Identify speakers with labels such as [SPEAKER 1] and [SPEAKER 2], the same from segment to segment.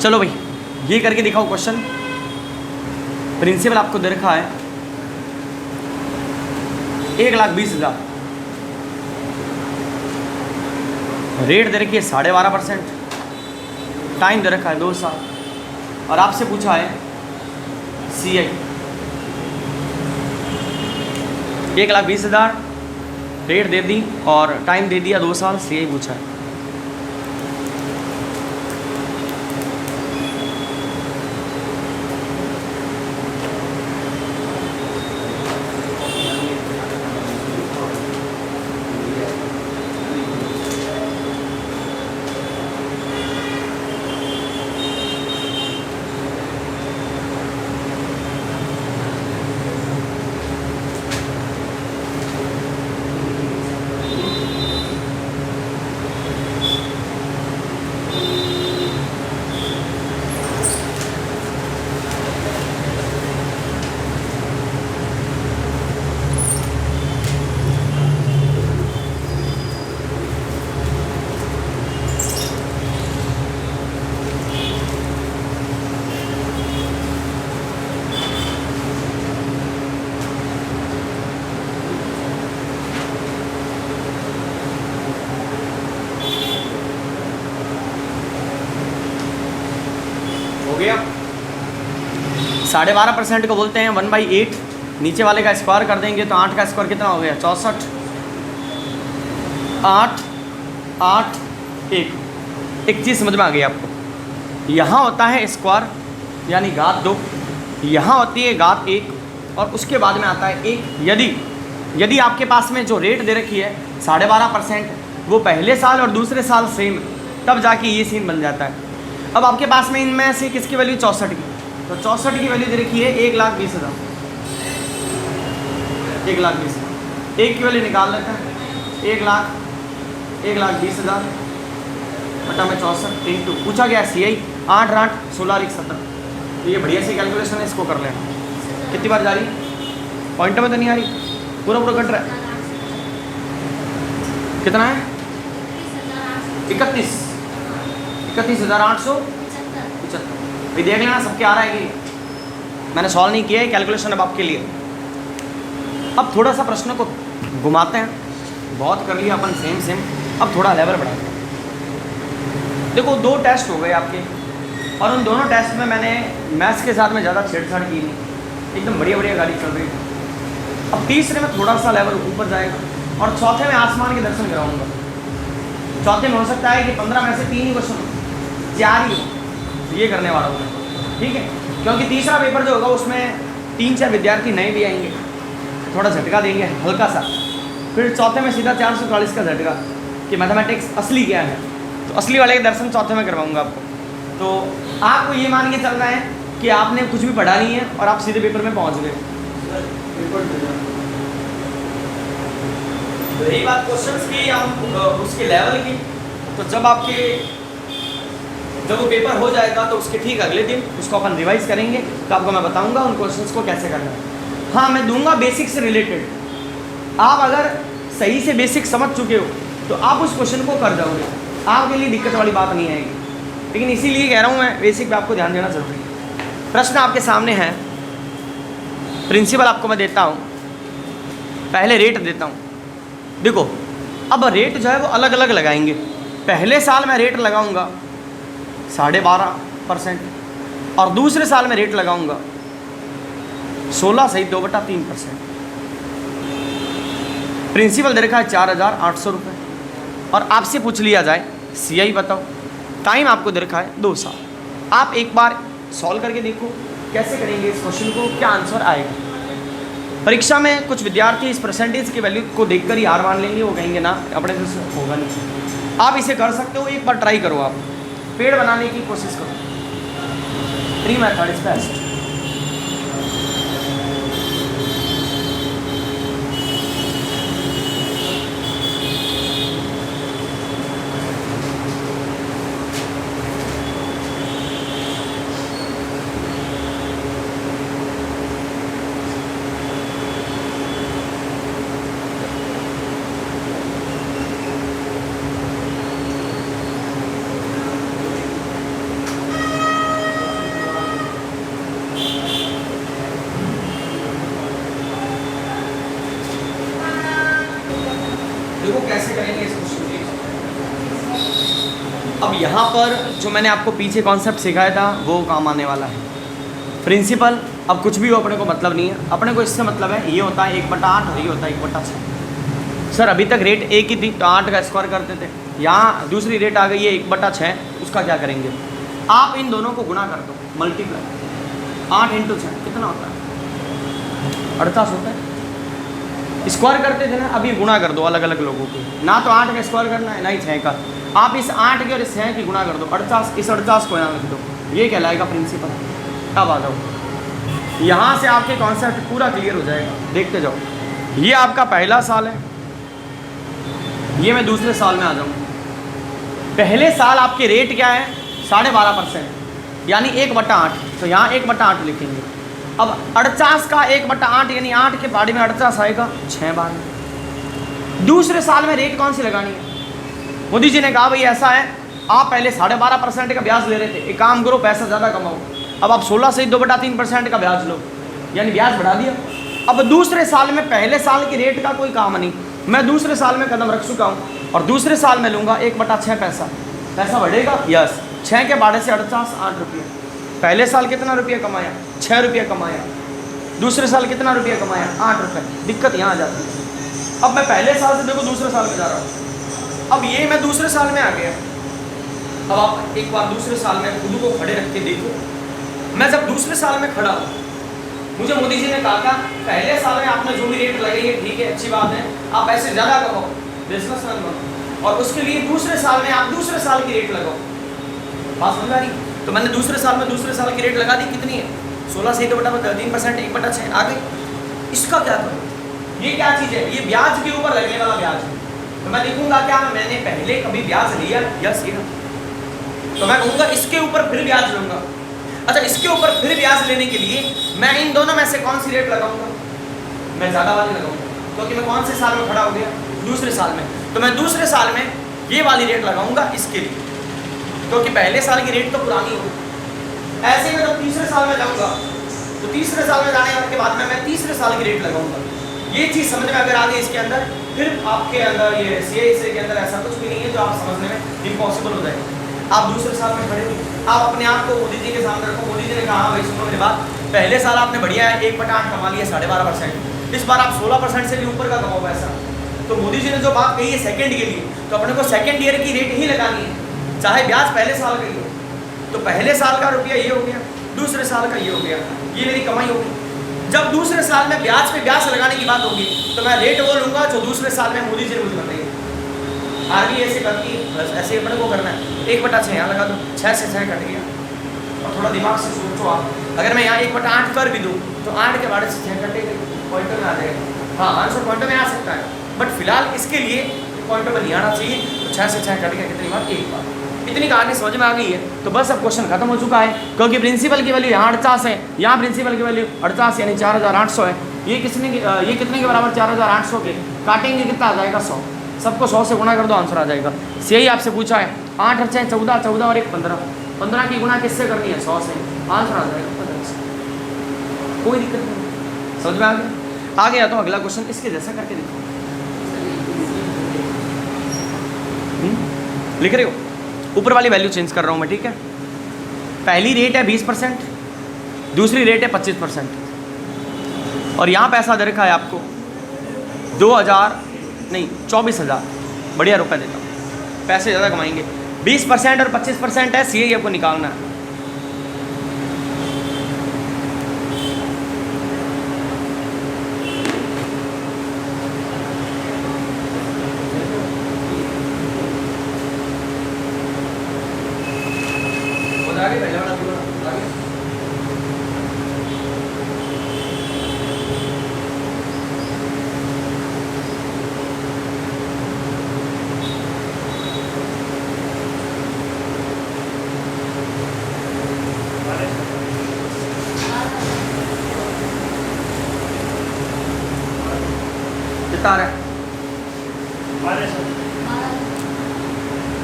[SPEAKER 1] चलो भाई ये करके दिखाओ क्वेश्चन। प्रिंसिपल आपको दे रखा है 1,20,000, रेट दे रखी है 12.5%, टाइम दे रखा है 2 साल, और आपसे पूछा है CI 1,20,000, रेट दे दी और टाइम दे दिया 2 साल, CI पूछा है। हो गया। 12.5% को बोलते हैं 1/8, नीचे वाले का स्क्वायर कर देंगे तो 8 का स्क्वायर कितना हो गया 64, 8 8 1। एक चीज़ समझ में आ गई आपको, यहाँ होता है स्क्वायर यानी घात 2, यहाँ होती है घात 1, और उसके बाद में आता है 1। यदि आपके पास में जो रेट दे रखी है 12.5% वो पहले साल और दूसरे साल सेम, तब जाके ये सीन बन जाता है। अब आपके पास में इनमें से किसकी वैल्यू 64 की, तो 64 की वैल्यू दे रखी है 1,20,000, 1,20,000, एक की वैल्यू निकाल लेते हैं 1,20,000 बटा में 64 इंटू पूछा गया CI 8 8 16 70। तो ये बढ़िया सी कैलकुलेशन है, इसको कर लेना। कितनी बार जा रही, पॉइंट में तो नहीं आ रही, पूरा कट रहा है। कितना है 31,875। भी देख लेना सबके आ रहा है कि मैंने सॉल्व नहीं किया है, कैलकुलेशन अब आपके लिए। अब थोड़ा सा प्रश्न को घुमाते हैं, बहुत कर लिया अपन सेम, अब थोड़ा लेवल बढ़ाते हैं। देखो 2 टेस्ट हो गए आपके, और उन दोनों टेस्ट में मैंने मैथ्स के साथ में ज़्यादा छेड़छाड़ की नहीं, एकदम बढ़िया गाड़ी चल रही है। अब तीसरे में थोड़ा सा लेवल ऊपर जाएगा, और चौथे में आसमान के दर्शन कराऊंगा। चौथे में हो सकता है कि 15 में से 3 ही क्वेश्चन 4 ही हो, ये करने वाला हूँ मैं, ठीक है। क्योंकि तीसरा पेपर जो होगा उसमें 3-4 विद्यार्थी नए भी आएंगे, थोड़ा झटका देंगे हल्का सा, फिर चौथे में सीधा 440 का झटका कि मैथमेटिक्स असली क्या है, तो असली वाले के दर्शन चौथे में करवाऊंगा आपको। तो आपको ये मान के चलना है कि आपने कुछ भी पढ़ा नहीं है और आप सीधे पेपर में पहुँच गए। रही बात क्वेश्चंस की हम उसके लेवल की, तो जब वो पेपर हो जाएगा तो उसके ठीक अगले दिन उसको अपन रिवाइज करेंगे, तो आपको मैं बताऊंगा उन क्वेश्चंस को कैसे करना है। हाँ, मैं दूंगा बेसिक से रिलेटेड। आप अगर सही से बेसिक समझ चुके हो तो आप उस क्वेश्चन को कर जाओगे, आपके लिए दिक्कत वाली बात नहीं आएगी। लेकिन इसीलिए कह रहा हूँ मैं, बेसिक पे आपको ध्यान देना जरूरी है। प्रश्न आपके सामने है, प्रिंसिपल आपको मैं देता हूँ, पहले रेट देता हूँ। देखो अब रेट जो है वो अलग अलग लगाएंगे। पहले साल में रेट लगाऊंगा 12.5% और दूसरे साल में रेट लगाऊंगा 16 सही 2/3%। प्रिंसिपल दे रखा है 4,800 रुपये, और आपसे पूछ लिया जाए CI बताओ, टाइम आपको दे रखा है 2 साल। आप एक बार सॉल्व करके देखो कैसे करेंगे इस क्वेश्चन को, क्या आंसर आएगा। परीक्षा में कुछ विद्यार्थी इस परसेंटेज की वैल्यू को देखकर ही हार मान लेंगे, वो कहेंगे ना अपने से होगा नहीं। आप इसे कर सकते हो, एक बार ट्राई करो, आप पेड़ बनाने की कोशिश करो। 3 मेथड इज बेस्ट। देखो कैसे करेंगे इस क्वेश्चन को। अब यहाँ पर जो मैंने आपको पीछे कॉन्सेप्ट सिखाया था वो काम आने वाला है। प्रिंसिपल अब कुछ भी हो अपने को मतलब नहीं है, अपने को इससे मतलब है ये होता है 1/8 और ये होता है 1/6। सर अभी तक रेट एक ही थी तो 8 का स्क्वायर करते थे, यहाँ दूसरी रेट आ गई है 1/6, उसका क्या करेंगे? आप इन दोनों को गुणा कर दो, मल्टीप्लाई 8 × 6 कितना होता है? 48 होता है। स्क्वायर करते थे ना, अभी गुणा कर दो अलग अलग लोगों की, ना तो 8 का स्क्वायर करना है ना ही 6 का। आप इस 8 के और इस 6 की गुणा कर दो, 48, इस 48 को यहाँ लिख दो, ये कहलाएगा प्रिंसिपल। अब आ जाओ, यहाँ से आपके कॉन्सेप्ट पूरा क्लियर हो जाएगा, देखते जाओ। ये आपका पहला साल है, ये मैं दूसरे साल में आ जाऊँ। पहले साल आपके रेट क्या है? 12.5%, यानी 1/8, तो यहाँ 1/8 लिखेंगे। अब 48 का 1/8 यानी 8 के पाड़ी में 48 आएगा 6 बार। दूसरे साल में रेट कौन सी लगानी है? मोदी जी ने कहा भाई ऐसा है, आप पहले 12.5% का ब्याज ले रहे थे, एक काम करो पैसा ज़्यादा कमाओ, अब आप 16 से 2/3% का ब्याज लो, यानी ब्याज बढ़ा दिया। अब दूसरे साल में पहले साल की रेट का कोई काम नहीं, मैं दूसरे साल में कदम रख चुका हूँ और दूसरे साल में लूँगा 1/6 पैसा, पैसा बढ़ेगा। यस, 6 के बाड़े से 48, 8 रुपये। पहले साल कितना रुपया कमाया? 6 रुपये कमाया। दूसरे साल कितना रुपया कमाया? 8 रुपये। दिक्कत यहाँ आ जाती है। अब मैं पहले साल से देखो दूसरे साल में जा रहा हूँ, अब ये मैं दूसरे साल में आ गया। अब आप एक बार दूसरे साल में खुद को खड़े रख के देखो, मैं जब दूसरे साल में खड़ा हूँ, मुझे मोदी जी ने कहा था पहले साल में आपने जो भी रेट लगाई है ठीक है, अच्छी बात है, आप पैसे ज़्यादा कमाओ, बिजनेसमैन बनो, और उसके लिए दूसरे साल में आप दूसरे साल की रेट लगाओ। बात समझ आ रही? तो मैंने दूसरे साल में दूसरे साल की रेट लगा दी, कितनी है? 16 से 3%, 1/6 आ गई। इसका क्या करूँ? ये क्या चीज़ है? ये ब्याज के ऊपर लगने वाला ब्याज है। तो मैं देखूंगा क्या मैंने पहले कभी ब्याज लिया? यस, ये तो मैं कहूँगा इसके ऊपर फिर ब्याज लूँगा। अच्छा, इसके ऊपर फिर ब्याज लेने के लिए मैं इन दोनों में से कौन सी रेट लगाऊंगा? मैं ज़्यादा वाली लगाऊंगा, क्योंकि मैं कौन से साल में खड़ा हो गया? दूसरे साल में। तो मैं दूसरे साल में ये वाली रेट लगाऊंगा इसके लिए, क्योंकि पहले साल की रेट तो पुरानी हो। ऐसे ही मैं जब तीसरे साल में जाऊँगा तो तीसरे साल में जाने के बाद में मैं तीसरे साल की रेट लगाऊंगा। ये चीज़ समझ में अगर आ गई इसके अंदर, फिर आपके अंदर ये CISA के अंदर ऐसा कुछ भी नहीं है जो आप समझने में इम्पॉसिबल हो जाएगा। आप दूसरे साल में खड़े हो, आप अपने आप को मोदी जी के सामने रखो। मोदी जी ने कहा भाई सुनो मेरी बात, पहले साल आपने बढ़िया है 1/8 कमा लिया 12.5%, इस बार आप 16% से भी ऊपर का कमाओ पैसा। तो मोदी जी ने जो बात कही है सेकंड के लिए, तो अपने को सेकंड ईयर की रेट ही लगानी है, चाहे ब्याज पहले साल का ही हो। तो पहले साल का रुपया ये हो गया, दूसरे साल का ये हो गया, ये मेरी कमाई होगी। जब दूसरे साल में ब्याज पे ब्याज लगाने की बात होगी तो मैं रेट वो लूँगा जो दूसरे साल में मोदी जी ने मुझे बताई। RBI ऐसे करती है, बस ऐसे अपने को करना है। 1/6 यहाँ लगा दो, 6 से 6 कट गया। और थोड़ा दिमाग से सोचो आप, अगर मैं यहाँ 1/8 कर भी दूँ तो 8 के बारे से 6 कटेगा, पॉइंटर में आ जाएगा। हाँ, आंसर पॉइंटर में आ सकता है, बट फिलहाल इसके लिए पॉइंटर में नहीं आना चाहिए। तो 6 से 6 कट गया, कितनी बार? 1 बार। इतनी कहानी समझ में आ गई है तो बस अब क्वेश्चन खत्म हो चुका है, क्योंकि प्रिंसिपल की वैल्यू यहाँ 48 है, यहाँ प्रिंसिपल की वैल्यू 48 यानी 4800 है। ये कितने के बराबर? 4800 के काटेंगे कितना आ जाएगा? 100। सबको 100 से गुणा कर दो, आंसर आ जाएगा। CI आपसे पूछा है 8 × 6 14, 14 और 1 15, 15 की गुणा किससे करनी है? 100 से, आंसर आ जाएगा 15 से। कोई दिक्कत नहीं, समझ में आ गया? आ गया तो अगला क्वेश्चन इसके जैसा करके देखो। लिख रहे हो? ऊपर वाली वैल्यू चेंज कर रहा हूँ मैं, ठीक है? पहली रेट है 20%, दूसरी रेट है 25%, और यहाँ पैसा दे रखा है आपको 24,000 बढ़िया रुपए देता हूँ, पैसे ज़्यादा कमाएंगे। 20% और 25% है, CI आपको निकालना है। कितना है?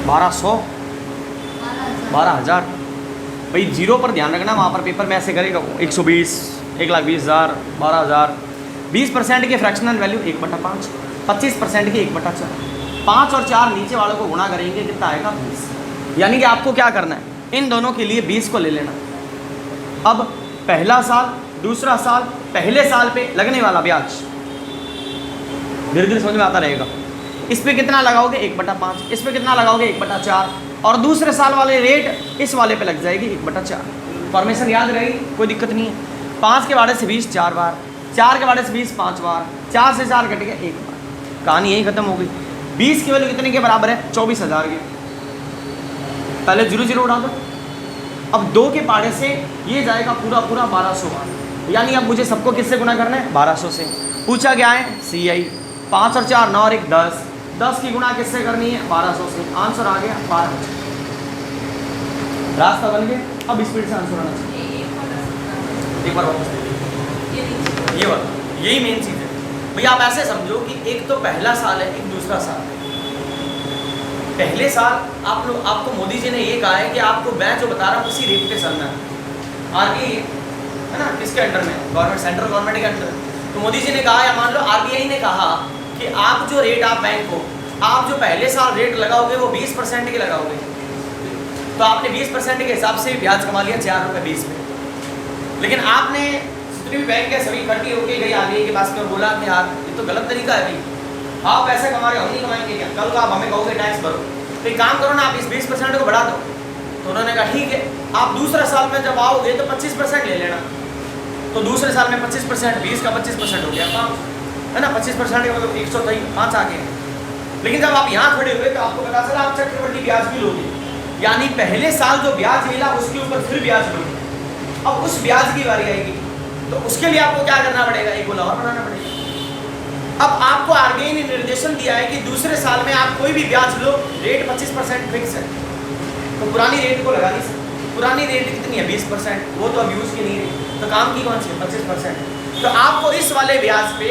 [SPEAKER 1] 1200, 12,000। भाई जीरो पर ध्यान रखना, वहाँ पर पेपर में ऐसे करेगा 120, 1,20,000, 12,000। 20% की फ्रैक्शनल वैल्यू 1/5, 25% की 1/4। 5 और 4 नीचे वालों को गुणा करेंगे, कितना आएगा 20। यानी कि आपको क्या करना है, इन दोनों के लिए 20 को ले लेना। अब पहला साल, दूसरा साल, पहले साल पे लगने वाला ब्याज धीरे धीरे समझ में आता रहेगा। इस पे कितना लगाओगे 1/5, इस पे कितना लगाओगे 1/4, और दूसरे साल वाले रेट इस वाले पे लग जाएगी 1/4। फॉर्मेशन याद रहेगी, कोई दिक्कत नहीं है। 5 के बारे से 20 4 बार, 4 के बारे से 20 5 बार, 4 से 4 कट गया 1 बार, कहानी यही खत्म हो गई। 20 की वैल्यू कितने के बराबर है, 24,000 के। पहले 0 0 उड़ा दो। अब 2 के पाड़े से ये जाएगा पूरा पूरा 1200 बार, यानी अब मुझे सबको किससे गुना करना है, 1200 से। पूछा गया है CI, 5 और 4 9 और 1 10, 10 की गुणा किससे करनी है, 1200 से। आंसर आ गया 12। रास्ता बन गया। अब स्पीड से आंसर आना चाहिए। एक बार वापस ये बात, यही मेन चीज़ है भैया। आप ऐसे समझो कि एक तो पहला साल है, एक दूसरा साल है। पहले साल आपको मोदी जी ने ये कहा है कि आपको मैं जो बता रहा हूँ उसी रेट पे चलना है। RBI है ना, किसके अंडर में, गवर्नमेंट, सेंट्रल गवर्नमेंट के अंडर। तो मोदी जी ने कहा, या मान लो RBI ने कहा कि आप जो रेट, आप बैंक को आप जो पहले साल रेट लगाओगे वो 20% के लगाओगे। तो आपने 20% के हिसाब से ब्याज कमा लिया 4 रुपये 20 में। लेकिन आपने जितनी भी बैंक है सभी इकट्ठी होकर गई RBI के पास में, बोला कि यार ये तो गलत तरीका है भाई, आप पैसे कमा रहे हो, हम नहीं कमाएंगे क्या, कल को आप हमें कहोगे टैक्स भरो, तो एक काम करो ना, आप इस 20% को बढ़ा दो। तो उन्होंने कहा ठीक है, आप दूसरे साल में जब आओगे तो 25% ले लेना। तो दूसरे साल में 25%, 20 का 25% हो गया 5, है ना, 25% का मतलब 100 था, 5 आ गए। लेकिन जब आप यहाँ खड़े हुए तो आपको पता चला आप चक्रवृद्धि ब्याज भी लोगे, यानी पहले साल जो ब्याज मिला उसके ऊपर फिर ब्याज लोगे। अब उस ब्याज की बारी आएगी तो उसके लिए आपको क्या करना पड़ेगा, एक गोला और बनाना पड़ेगा। अब आपको RBI ने निर्देशन दिया है कि दूसरे साल में आप कोई भी ब्याज लो, रेट 25% फिक्स है। तो पुरानी रेट को लगा नहीं सकते। पुरानी रेट कितनी है, 20%, वो तो अब यूज़ की नहीं है, तो काम की कौन सी है, 25%। तो आपको इस वाले ब्याज पे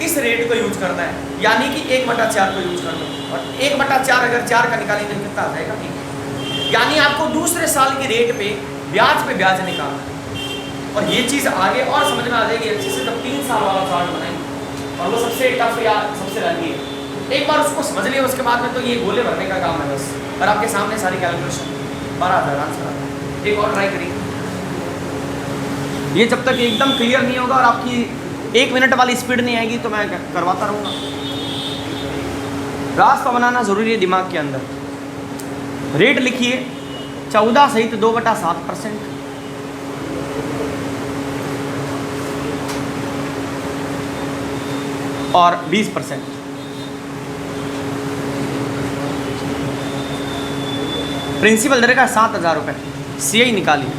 [SPEAKER 1] इस रेट को यूज करना है, यानी कि 1/4 को यूज करना है। और 1/4 अगर 4 का निकालेंगे तो कितना आ जाएगा, यानी आपको दूसरे साल की रेट पे ब्याज निकालना है। और ये चीज़ आगे और समझ में आ जाएगी अच्छे से जब 3 साल वाला चार्ट बनाएंगे, और वो सबसे टफ या सबसे रंगी है। एक बार उसको समझ लिया, उसके बाद में तो ये गोले भरने का काम है बस। और आपके सामने सारी कैलकुलेशन 12,000 आंसर आता है। एक और ट्राई करिए, ये जब तक एकदम क्लियर नहीं होगा और आपकी 1 मिनट वाली स्पीड नहीं आएगी तो मैं करवाता रहूँगा। रास्ता बनाना ज़रूरी है दिमाग के अंदर। रेट लिखिए 14 सहित 2/7% और 20%। प्रिंसिपल दर का 7,000 रुपये, CI निकालिए।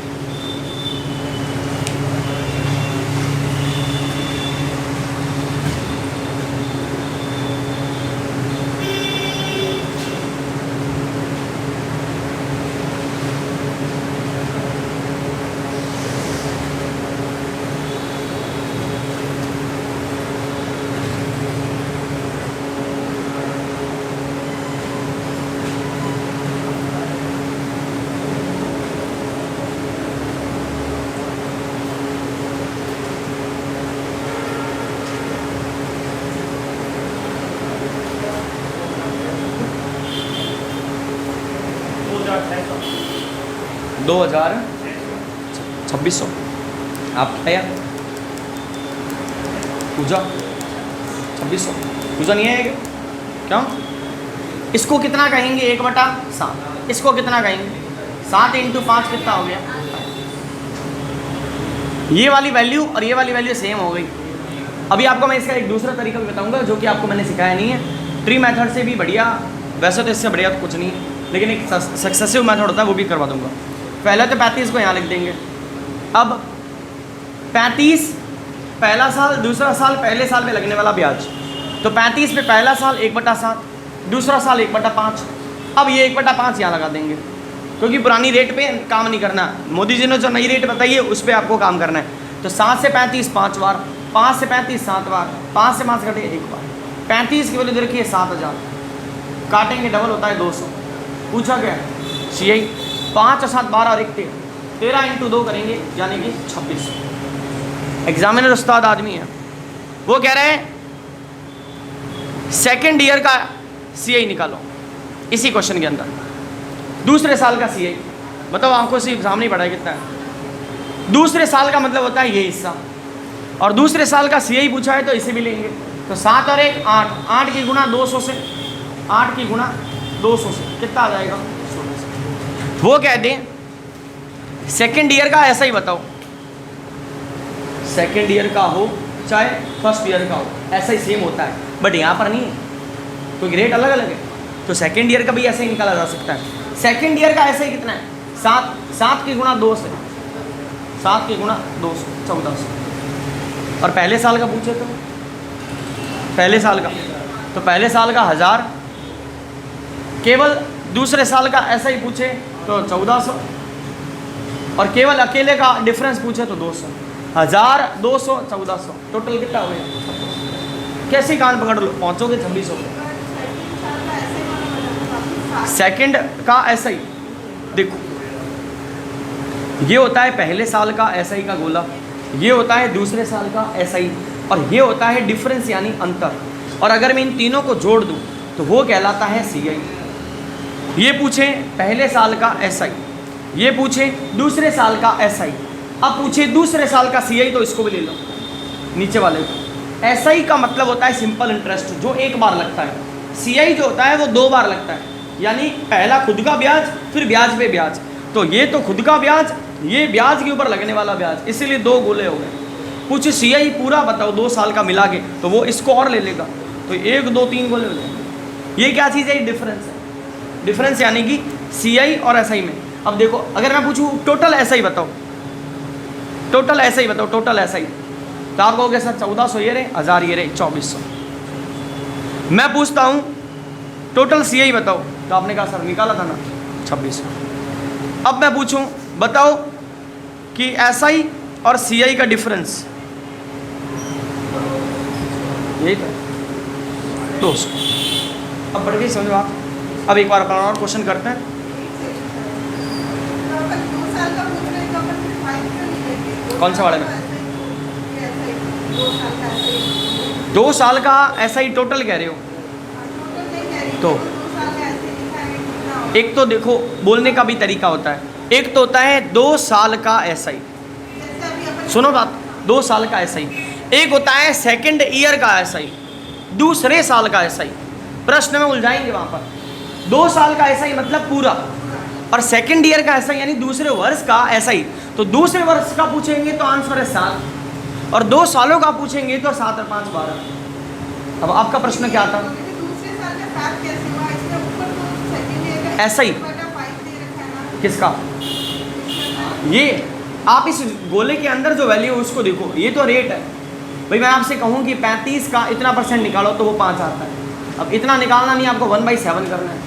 [SPEAKER 1] दो 2600 आप क्या पूजा 2600 पूजा नहीं है क्यों? इसको कितना कहेंगे 1/7, इसको कितना कहेंगे 7 × 5 कितना हो गया? ये वाली वैल्यू और ये वाली वैल्यू सेम हो गई। अभी आपको मैं इसका एक दूसरा तरीका भी बताऊंगा जो कि आपको मैंने सिखाया नहीं है। ट्री मेथड से भी बढ़िया, वैसे तो इससे बढ़िया तो कुछ नहीं है, लेकिन एक सक्सेसिव मेथड होता है वो भी करवा दूंगा। पहले तो 35 को यहाँ लिख देंगे। अब 35 पहला साल, दूसरा साल, पहले साल में लगने वाला ब्याज। तो 35 पे पहला साल 1/7, दूसरा साल 1/5। अब ये 1/5 यहाँ लगा देंगे क्योंकि पुरानी रेट पे काम नहीं करना। मोदी जी ने जो नई रेट बताई है उस पर आपको काम करना है। तो 7 से 35 5 बार, 5 से 35 7 बार, 5 से 5 कटे 1 बार। 35 की वैल्यू दे रखी है 7,000, काटेंगे डबल होता है 200। पूछा गया CI 5 और 7 12 और 1 13 × 2 करेंगे यानी कि 26। एग्जामिनर उस्ताद आदमी है, वो कह रहे हैं सेकेंड ईयर का CI निकालो इसी क्वेश्चन के अंदर। दूसरे साल का CI बताओ, आंखों से सामने ही पड़ा है कितना है। दूसरे साल का मतलब होता है ये हिस्सा, और दूसरे साल का CI पूछा है तो इसे भी लेंगे। तो 7 और 1 8, 8 की गुणा 200 से, 8 की गुणा 200 से कितना आ जाएगा 16। वो कहते हैं सेकेंड ईयर का ऐसा ही बताओ, सेकेंड ईयर का हो चाहे फर्स्ट ईयर का हो ऐसा ही सेम होता है, बट यहाँ पर नहीं है क्योंकि रेट अलग अलग है। तो सेकेंड ईयर का भी ऐसे ही निकाला जा सकता है। सेकेंड ईयर का ऐसे ही कितना है 7, 7 की गुणा 2 से, 7 की गुणा 200 1400। और पहले साल का पूछे तो पहले साल का, तो पहले साल का 1000, केवल दूसरे साल का ऐसा ही पूछे तो 1400, और केवल अकेले का डिफरेंस पूछे तो 200। 1000 200 1400 टोटल कितना हो गया। कैसे कान पकड़ लो पहुँचोगे 2600। सेकंड का ऐसा ही देखो, ये होता है पहले साल का SI का गोला, ये होता है दूसरे साल का SI, और ये होता है डिफरेंस यानी अंतर। और अगर मैं इन तीनों को जोड़ दूं तो वो कहलाता है CI। ये पूछे पहले साल का SI, ये पूछे दूसरे साल का SI, अब पूछे दूसरे साल का CI तो इसको भी ले लो नीचे वाले को। SI का मतलब होता है सिंपल इंटरेस्ट जो एक बार लगता है, CI जो होता है वो 2 बार लगता है, यानी पहला खुद का ब्याज फिर ब्याज पे ब्याज। तो ये तो खुद का ब्याज, ये ब्याज के ऊपर लगने वाला ब्याज, इसीलिए 2 गोले हो गए। कुछ CI पूरा बताओ 2 साल का मिला के तो वो इसको और ले लेगा, तो 1 2 3 गोले हो जाएंगे। ये क्या चीज़ है, डिफरेंस है। डिफरेंस यानी कि CI और SI में। अब देखो अगर मैं पूछूँ टोटल SI बताओ, टोटल SI बताओ, टोटल SI, तो आप कहोगे सर 1400 ये रहे, 1000 ये रहे, 2400। मैं पूछता हूँ टोटल CI बताओ, तो आपने कहा सर निकाला था ना 2600। अब मैं पूछूं बताओ कि SI और CI का डिफरेंस यही था 200। अब बढ़ गई समझो आप। अब एक बार अपना और क्वेश्चन करते हैं। कौन सा वाले में 2 साल का SI टोटल कह रहे हो, तो एक तो देखो बोलने का भी तरीका होता है। एक तो होता है 2 साल का SI, सुनो बात, 2 साल का SI। एक होता है सेकंड ईयर का SI, दूसरे साल का SI। प्रश्न में उलझाएंगे वहाँ पर। 2 साल का SI मतलब पूरा, और सेकंड ईयर का SI यानी दूसरे वर्ष का SI। तो दूसरे वर्ष का पूछेंगे तो आंसर है 7, और 2 सालों का पूछेंगे तो 7 और 5 12। अब आपका प्रश्न क्या था, SI किसका, ये आप इस गोले के अंदर जो वैल्यू है उसको देखो, ये तो रेट है भाई। मैं आपसे कहूँ कि 35 का इतना % निकालो तो वो 5 आता है। अब इतना निकालना नहीं, आपको 1/7 करना है।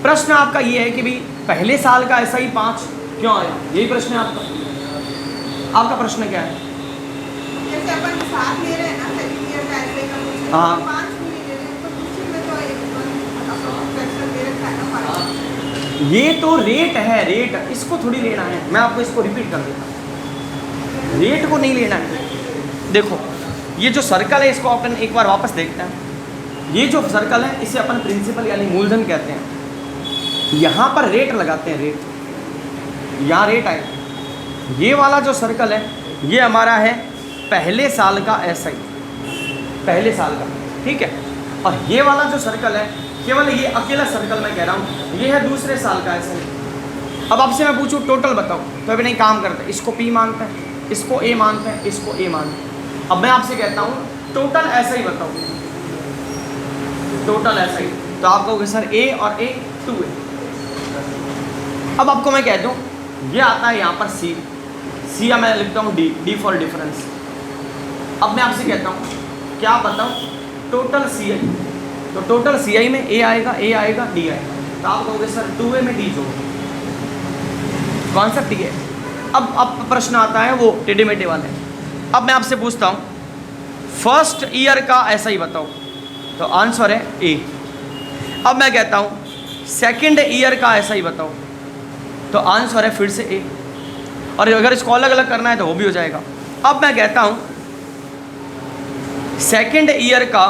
[SPEAKER 1] प्रश्न आपका ये है कि भाई पहले साल का SI 5 क्यों आया, यही प्रश्न है आपका। आपका प्रश्न क्या है,
[SPEAKER 2] जैसे अपन साथ ले रहे हैं ना सेकंड ईयर का SI का,
[SPEAKER 1] हाँ
[SPEAKER 2] 5 नहीं ले रहे तो दूसरे में तो एक फ्रैक्शन दे रखा है ना 5।
[SPEAKER 1] ये तो रेट है, रेट इसको थोड़ी लेना है। मैं आपको इसको रिपीट कर देता हूँ, रेट को नहीं लेना है। देखो ये जो सर्कल है इसको अपन एक बार वापस देखते हैं। ये जो सर्कल है इसे अपन प्रिंसिपल यानी मूलधन कहते हैं। यहाँ पर रेट लगाते हैं, रेट, यहाँ रेट आए। ये वाला जो सर्कल है ये हमारा है पहले साल का SI, पहले साल का, ठीक है। और ये वाला जो सर्कल है केवल ये अकेला सर्कल मैं कह रहा हूँ, ये है दूसरे साल का SI। अब आपसे मैं पूछूँ टोटल बताओ, तो अभी नहीं काम करते, इसको P मानते हैं, इसको A मानते हैं, इसको A मानते हैं। अब मैं आपसे कहता हूँ टोटल SI बताओ, टोटल SI, तो आप कहोगे सर A और A 2A। अब आपको मैं कह दूँ ये आता है यहाँ पर C या मैं लिखता हूँ D फॉर डिफरेंस। अब मैं आपसे कहता हूँ क्या बताओ टोटल CI, तो टोटल CI में A आएगा, D आएगा, तो आप कहोगे सर 2A में D जोड़ो। कॉन्सेप्ट ये है। अब प्रश्न आता है वो टेढ़े मेढ़े वाले। अब मैं आपसे पूछता हूँ फर्स्ट ईयर का SI बताओ, तो आंसर है A। अब मैं कहता हूँ सेकंड ईयर का SI बताओ, तो आंसर है फिर से A। और अगर इसको अलग अलग करना है तो वो भी हो जाएगा। अब मैं कहता हूँ सेकंड ईयर का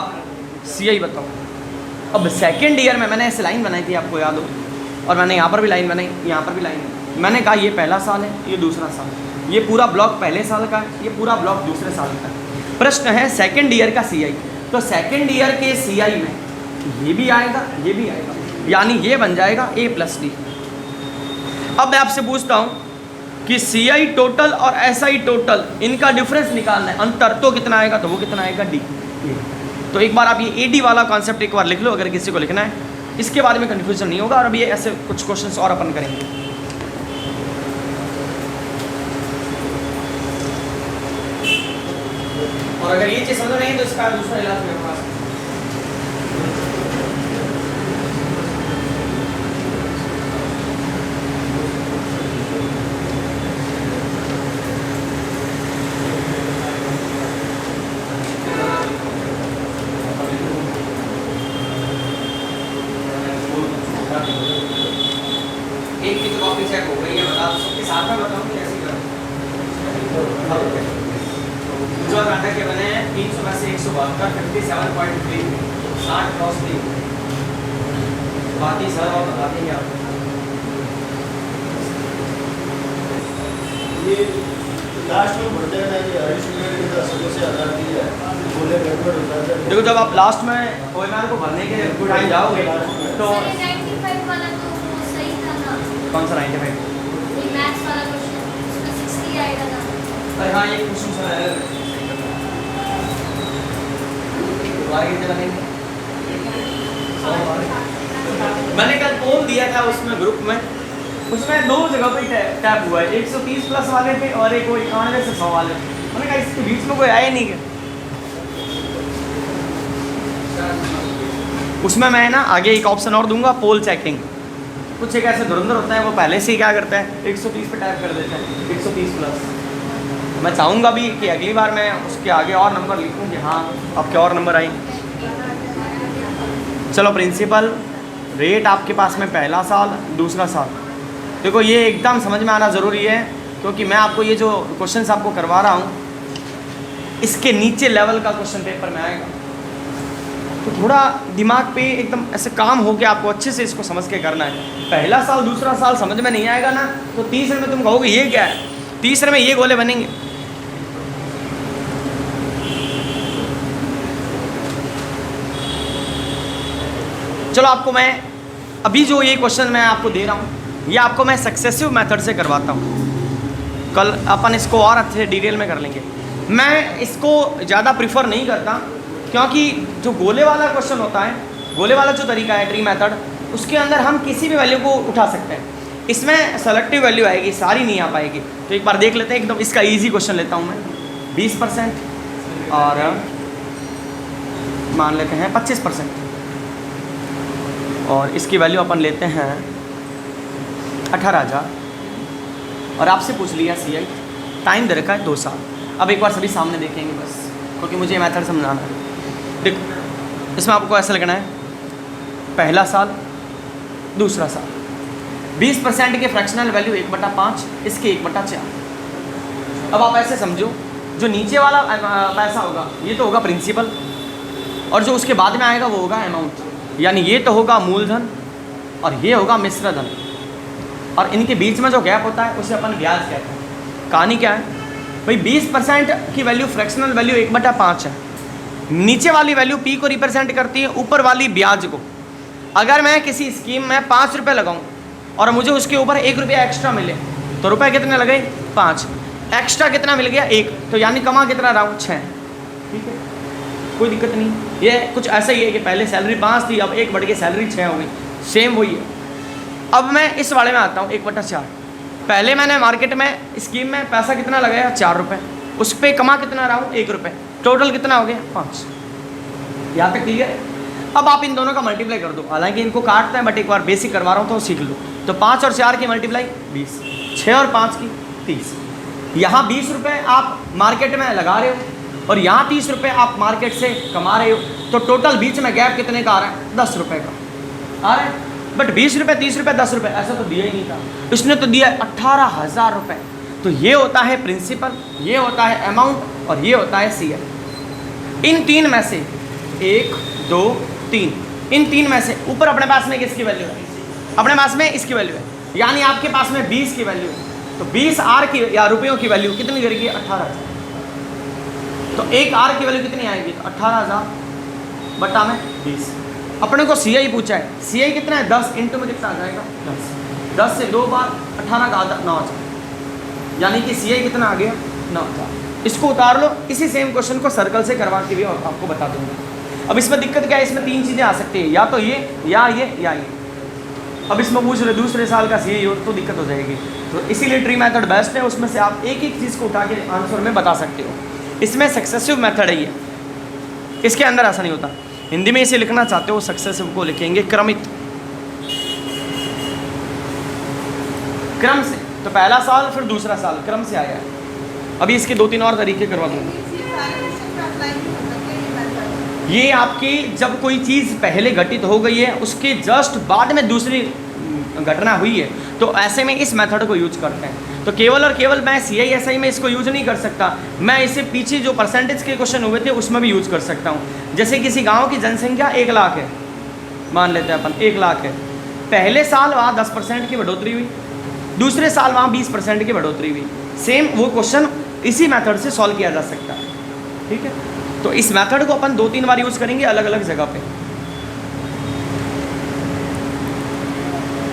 [SPEAKER 1] CI बताओ, अब सेकेंड ईयर में मैंने ऐसे लाइन बनाई थी, आपको याद हो, और मैंने यहाँ पर भी लाइन बनाई, यहाँ पर भी लाइन। मैंने कहा ये पहला साल है, ये दूसरा साल, ये पूरा ब्लॉक पहले साल का है, ये पूरा ब्लॉक दूसरे साल का है। प्रश्न है सेकेंड ईयर का CI, तो सेकेंड ईयर के CI में ये भी आएगा, ये भी आएगा, यानी ये बन जाएगा A + D। अब मैं आपसे पूछता हूँ कि CI टोटल और SI टोटल इनका डिफरेंस निकालना है, अंतर तो कितना आएगा, तो वो कितना आएगा D। तो एक बार आप ये AD वाला कॉन्सेप्ट एक बार लिख लो अगर किसी को लिखना है, इसके बारे में कन्फ्यूजन नहीं होगा। और अभी ऐसे कुछ क्वेश्चंस और अपन करेंगे। और अगर ये चीज़ समझ नहीं है तो इसका दूसरा इलाज मेरे पास है। एक की तो कॉपी चेक हो गई है, बता दो सबके साथ में बताऊँ कैसे करूँ। जो नाटक के बने हैं 300 में से 172, 57.3, 60 क्रॉस 3, बाकी सर और बता देंगे आप।
[SPEAKER 3] ये लास्ट में बढ़ते हैं कि हरीश के दशकों से आज़ादी है, बोले गड़बड़ होता है।
[SPEAKER 1] देखो जब आप लास्ट में OMR को भरने के टाइम जाओगे तो
[SPEAKER 4] 95 वाला तो वो सही था ना।
[SPEAKER 1] कौन सा 95?
[SPEAKER 4] ये मैथ्स वाला क्वेश्चन, उसमें 60 आएगा ना।
[SPEAKER 1] अरे हाँ, ये क्वेश्चन सर है, दोबारा कितने लगेंगे? मैंने कल पोल दिया था उसमें ग्रुप में, उसमें 2 जगह पे टैप हुआ है, 130 प्लस वाले पे और एक वो 91 से 100 वाले। मैंने कहा इसके बीच में कोई आया नहीं क्या? उसमें मैं ना आगे एक ऑप्शन और दूंगा, पोल चेकिंग। कुछ एक ऐसे धुरंधर होता है वो पहले से ही क्या करता है 130 पे टैप कर देता है, 130 प्लस। मैं चाहूँगा भी कि अगली बार मैं उसके आगे और नंबर लिखूँ कि हाँ आपके और नंबर आएंगे। चलो प्रिंसिपल रेट आपके पास में पहला साल दूसरा साल, देखो ये एकदम समझ में आना ज़रूरी है, क्योंकि मैं आपको ये जो क्वेश्चंस आपको करवा रहा हूँ इसके नीचे लेवल का क्वेश्चन पेपर में आएगा, तो थोड़ा दिमाग पे एकदम ऐसे काम हो के आपको अच्छे से इसको समझ के करना है। पहला साल दूसरा साल समझ में नहीं आएगा ना, तो तीसरे में तुम कहोगे ये क्या है, तीसरे में ये गोले बनेंगे। चलो आपको मैं अभी जो ये क्वेश्चन मैं आपको दे रहा हूँ ये आपको मैं सक्सेसिव मेथड से करवाता हूँ, कल अपन इसको और अच्छे डिटेल में कर लेंगे। मैं इसको ज़्यादा प्रीफर नहीं करता, क्योंकि जो गोले वाला क्वेश्चन होता है, गोले वाला जो तरीका है ट्री मेथड, उसके अंदर हम किसी भी वैल्यू को उठा सकते हैं। इसमें सेलेक्टिव वैल्यू आएगी, सारी नहीं आ पाएगी। तो एक बार देख लेते हैं, एकदम इसका ईजी क्वेश्चन लेता हूँ मैं। 20% और मान लेते हैं 25%, और इसकी वैल्यू अपन लेते हैं 18,000, और आपसे पूछ लिया CI, टाइम दे रखा है 2 साल। अब एक बार सभी सामने देखेंगे बस, क्योंकि मुझे ये मेथड समझाना है। देखो इसमें आपको ऐसा लगना है पहला साल दूसरा साल, 20% के फ्रैक्शनल वैल्यू 1/5, इसके 1/4। अब आप ऐसे समझो, जो नीचे वाला पैसा होगा ये तो होगा प्रिंसिपल, और जो उसके बाद में आएगा वो होगा अमाउंट, यानी ये तो होगा मूलधन और ये होगा मिश्र धन, और इनके बीच में जो गैप होता है उसे अपन ब्याज कहते हैं। कहानी क्या है भाई, 20% की वैल्यू फ्रैक्शनल वैल्यू 1/5 है, नीचे वाली वैल्यू P को रिप्रेजेंट करती है, ऊपर वाली ब्याज को। अगर मैं किसी स्कीम में 5 रुपये लगाऊं और मुझे उसके ऊपर 1 रुपया एक्स्ट्रा मिले, तो रुपए कितने लगे 5, एक्स्ट्रा कितना मिल गया 1, तो यानी कमा कितना रहा हूँ 6। ठीक है, कोई दिक्कत नहीं। ये कुछ ऐसा ही है कि पहले सैलरी 5 थी, अब 1 बढ़ के सैलरी 6 हो गई, सेम वही है। अब मैं इस वाले में आता हूँ 1/4। पहले मैंने मार्केट में स्कीम में पैसा कितना लगाया 4 रुपये, उस पर कमा कितना रहा हूँ 1 रुपये, टोटल कितना हो गया 5। यहाँ पे क्लियर है। अब आप इन दोनों का मल्टीप्लाई कर दो, हालांकि इनको काटते हैं बट एक बार बेसिक करवा रहा हूँ तो सीख लो। तो 5 और 4 की मल्टीप्लाई 20, 6 और 5 की 30। यहाँ 20 रुपये आप मार्केट में लगा रहे हो और यहाँ 30 रुपये आप मार्केट से कमा रहे हो, तो टोटल बीच में गैप कितने का आ रहा है 10 रुपये का आ रहा है। बट 20 रुपये 30 रुपये 10 रुपये ऐसा तो दिया ही नहीं था, इसने तो दिया 18,000 रुपये। तो ये होता है प्रिंसिपल, ये होता है अमाउंट और ये होता है CI। इन तीन में से 1 2 3 इन तीन में से ऊपर अपने पास में किसकी वैल्यू है, अपने पास में इसकी वैल्यू है, यानी आपके पास में 20 की वैल्यू है, तो 20 आर की या रुपयों की वैल्यू कितनी करेगी, 18,000। तो एक आर की वैल्यू कितनी आएगी, तो 18,000 बटा में 20। अपने को सी आई पूछा है, सी आई कितना है 10, इंटू में कितना आ जाएगा 10 से 2 बार 18 का आधा 9,000, यानी कि सी आई कितना आ गया 9,000। इसको उतार लो, इसी सेम क्वेश्चन को सर्कल से करवा के भी आपको बता दूंगा। अब इसमें दिक्कत क्या है, इसमें 3 चीज़ें आ सकती है, या तो ये या ये या ये। अब इसमें पूछ रहे दूसरे साल का सी आई हो तो दिक्कत हो जाएगी, तो इसीलिए ट्री मेथड बेस्ट है, उसमें से आप एक एक चीज़ को उठा के आंसर में बता सकते हो। इसमें सक्सेसिव मेथड है ये, इसके अंदर ऐसा नहीं होता। हिंदी में इसे लिखना चाहते हो सक्सेसिव को लिखेंगे क्रमित, क्रम से। तो पहला साल फिर दूसरा साल क्रम से आया है। अभी इसके 2-3 और तरीके करवा दूंगा।
[SPEAKER 2] ये सारे क्वेश्चन पे अप्लाई नहीं हो सकते ये मेथड।
[SPEAKER 1] ये आपकी जब कोई चीज़ पहले घटित हो गई है उसके जस्ट बाद में दूसरी घटना हुई है, तो ऐसे में इस मेथड को यूज करते हैं। तो केवल और केवल मैं CISI में इसको यूज नहीं कर सकता, मैं इसे पीछे जो परसेंटेज के क्वेश्चन हुए थे उसमें भी यूज कर सकता हूँ। जैसे किसी गांव की जनसंख्या 1 लाख है, मान लेते हैं अपन 1 लाख है, पहले साल वहाँ 10% की बढ़ोतरी हुई, दूसरे साल वहाँ 20% की बढ़ोतरी हुई। सेम वो क्वेश्चन इसी मेथड से सॉल्व किया जा सकता है, ठीक है। तो इस मेथड को अपन 2-3 बार यूज करेंगे अलग अलग जगह पे।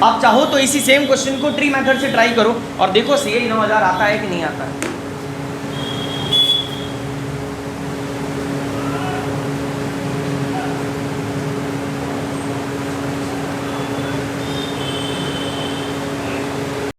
[SPEAKER 1] आप चाहो तो इसी सेम क्वेश्चन को ट्री मेथड से ट्राई करो और देखो CI 9000 आता है कि नहीं आता है।